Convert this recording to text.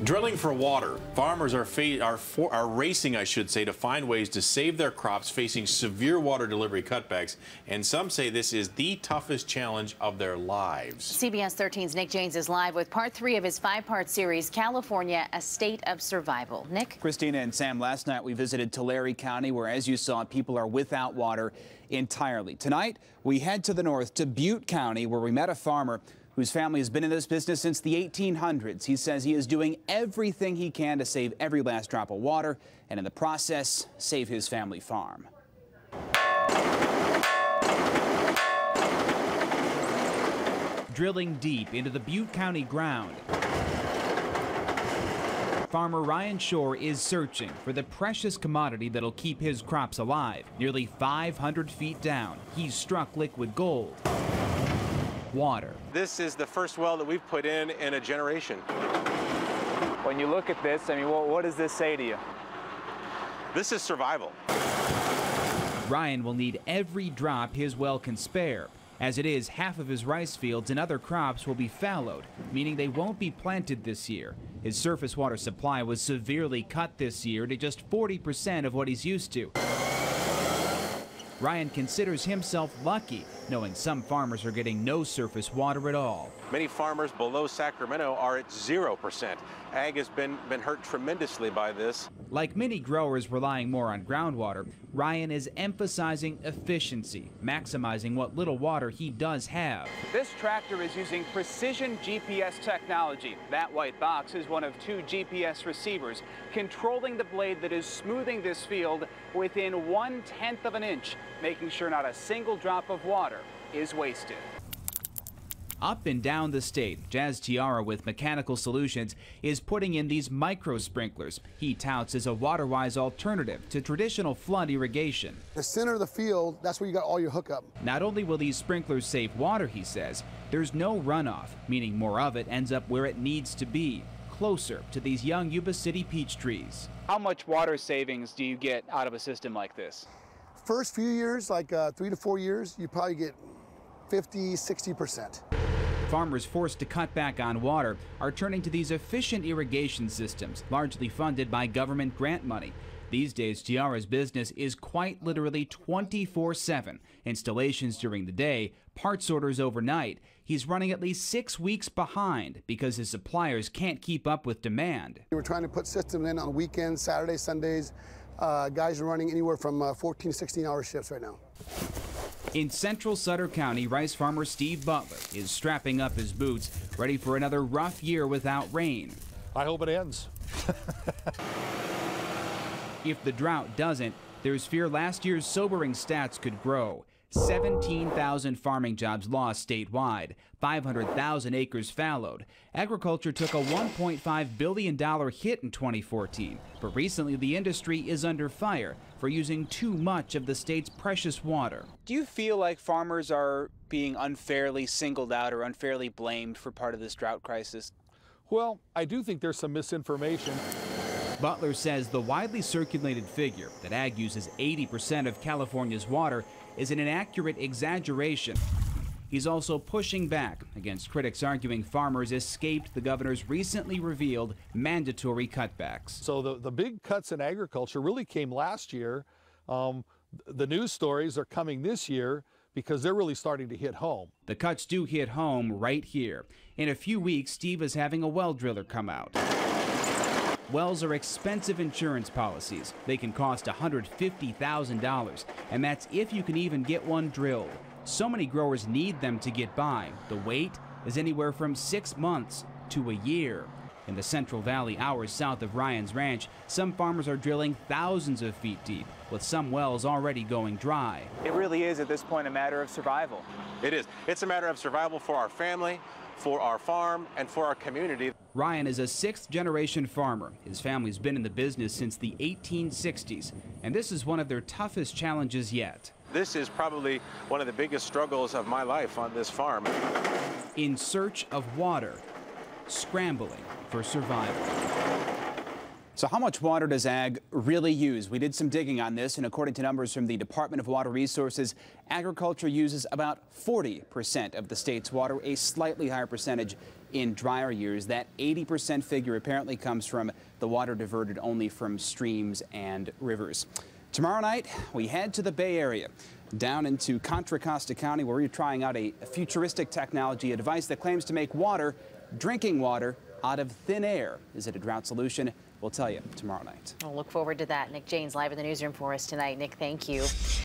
Drilling for water. Farmers are racing, I should say, to find ways to save their crops facing severe water delivery cutbacks. And some say this is the toughest challenge of their lives. CBS 13's Nick James is live with part 3 of his 5-part series, California, A State of Survival. Nick? Christina and Sam, last night we visited Tulare County, where, as you saw, people are without water entirely. Tonight, we head to the north to Butte County, where we met a farmer whose family has been in this business since the 1800s. He says he is doing everything he can to save every last drop of water and in the process save his family farm. Drilling deep into the Butte County ground, farmer Ryan Schohr is searching for the precious commodity that'll keep his crops alive. Nearly 500 feet down, he's struck liquid gold. Water. This is the first well that we've put in a generation. When you look at this, I mean, what does this say to you? This is survival. Ryan will need every drop his well can spare. As it is, half of his rice fields and other crops will be fallowed, meaning they won't be planted this year. His surface water supply was severely cut this year to just 40% of what he's used to. Ryan considers himself lucky, knowing some farmers are getting no surface water at all. Many farmers below Sacramento are at 0%. Ag has been hurt tremendously by this. Like many growers relying more on groundwater, Ryan is emphasizing efficiency, maximizing what little water he does have. This tractor is using precision GPS technology. That white box is one of 2 GPS receivers controlling the blade that is smoothing this field within 1/10 of an inch, making sure not a single drop of water is wasted. Up and down the state, Jazz Tiara with Mechanical Solutions is putting in these micro sprinklers he touts as a water-wise alternative to traditional flood irrigation. The center of the field, that's where you got all your hookup. Not only will these sprinklers save water, he says, there's no runoff, meaning more of it ends up where it needs to be, closer to these young Yuba City peach trees. How much water savings do you get out of a system like this? First few years, like 3 to 4 years, you probably get 50, 60%. Farmers forced to cut back on water are turning to these efficient irrigation systems, largely funded by government grant money. These days, Tiara's business is quite literally 24/7. Installations during the day, parts orders overnight. He's running at least 6 weeks behind because his suppliers can't keep up with demand. We're trying to put systems in on weekends, Saturdays, Sundays. Guys are running anywhere from 14 to 16-hour shifts right now. In central Sutter County, rice farmer Steve Butler is strapping up his boots, ready for another rough year without rain. I hope it ends. If the drought doesn't, there's fear last year's sobering stats could grow. 17,000 farming jobs lost statewide, 500,000 acres fallowed. Agriculture took a $1.5 billion hit in 2014, but recently the industry is under fire for using too much of the state's precious water. Do you feel like farmers are being unfairly singled out or unfairly blamed for part of this drought crisis? Well, I do think there's some misinformation. Butler says the widely circulated figure that ag uses 80% of California's water is an inaccurate exaggeration. He's also pushing back against critics arguing farmers escaped the governor's recently revealed mandatory cutbacks. So the big cuts in agriculture really came last year. The news stories are coming this year because they're really starting to hit home. The cuts do hit home right here. In a few weeks, Steve is having a well driller come out. Wells are expensive insurance policies. They can cost $150,000, and that's if you can even get one drilled. So many growers need them to get by. The wait is anywhere from 6 months to a year. In the Central Valley, hours south of Ryan's ranch, some farmers are drilling thousands of feet deep, with some wells already going dry. It really is, at this point, a matter of survival. It is. It's a matter of survival for our family, for our farm, and for our community. Ryan is a 6th-generation farmer. His family's been in the business since the 1860s, and this is one of their toughest challenges yet. This is probably one of the biggest struggles of my life on this farm. In search of water, scrambling for survival. So how much water does ag really use? We did some digging on this, and according to numbers from the Department of Water Resources, agriculture uses about 40% of the state's water, a slightly higher percentage in drier years. That 80% figure apparently comes from the water diverted only from streams and rivers. Tomorrow night, we head to the Bay Area, down into Contra Costa County, where we're trying out a futuristic technology, a device that claims to make water, drinking water, out of thin air. Is it a drought solution? We'll tell you tomorrow night. I'll look forward to that. Nick Janes live in the newsroom for us tonight. Nick, thank you.